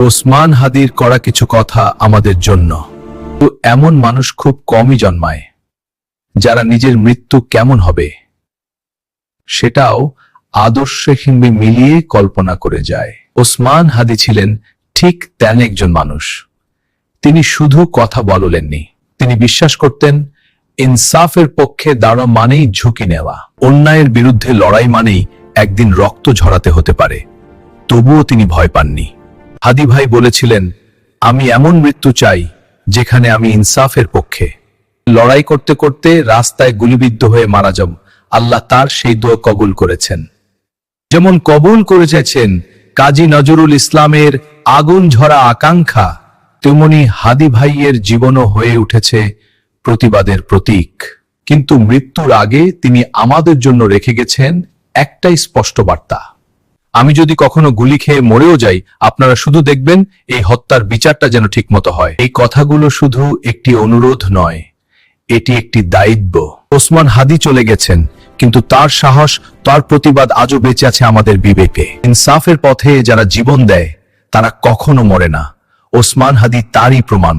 ওসমান হাদির করা কিছু কথা আমাদের জন্য। তো এমন মানুষ খুব কমই জন্মায় যারা নিজের মৃত্যু কেমন হবে সেটাও আদর্শের সঙ্গে মিলিয়ে কল্পনা করে যায়। ওসমান হাদি ছিলেন ঠিক তেন একজন মানুষ। তিনি শুধু কথা বলেননি, তিনি বিশ্বাস করতেন ইনসাফের পক্ষে দাঁড়ানো মানেই ঝুঁকি নেওয়া, অন্যায়ের বিরুদ্ধে লড়াই মানেই একদিন রক্ত ঝরাতে হতে পারে। তবুও তিনি ভয় পাননি। হাদি ভাই বলেছিলেন, আমি এমন মৃত্যু চাই যেখানে আমি ইনসাফের পক্ষে। লড়াই করতে করতে রাস্তায় গুলিবিদ্ধ হয়ে মারা যাব, আল্লাহ তার সেই দোয়া কবুল করেছেন। যেমন কবুল করেছেন কাজী নজরুল ইসলামের আগুন ঝরা আকাঙ্ক্ষা, তেমনি হাদি ভাইয়ের জীবনও হয়ে উঠেছে প্রতিবাদের প্রতীক। কিন্তু মৃত্যুর আগে তিনি আমাদের জন্য রেখে গেছেন একটাই স্পষ্ট বার্তা, আমি যদি কখনো গুলি খেয়ে মরেও যাই, আপনারা শুধু দেখবেন এই হত্যার বিচারটা যেন ঠিকমতো হয়। এই কথাগুলো শুধু একটি অনুরোধ নয়, এটি একটি দায়িত্ব। ওসমান হাদি চলে গেছেন, কিন্তু তার সাহস, তার প্রতিবাদ আজও বেঁচে আছে আমাদের বিবেকে। ইনসাফের পথে যারা জীবন দেয় তারা কখনো মরে না। ওসমান হাদি তারই প্রমাণ।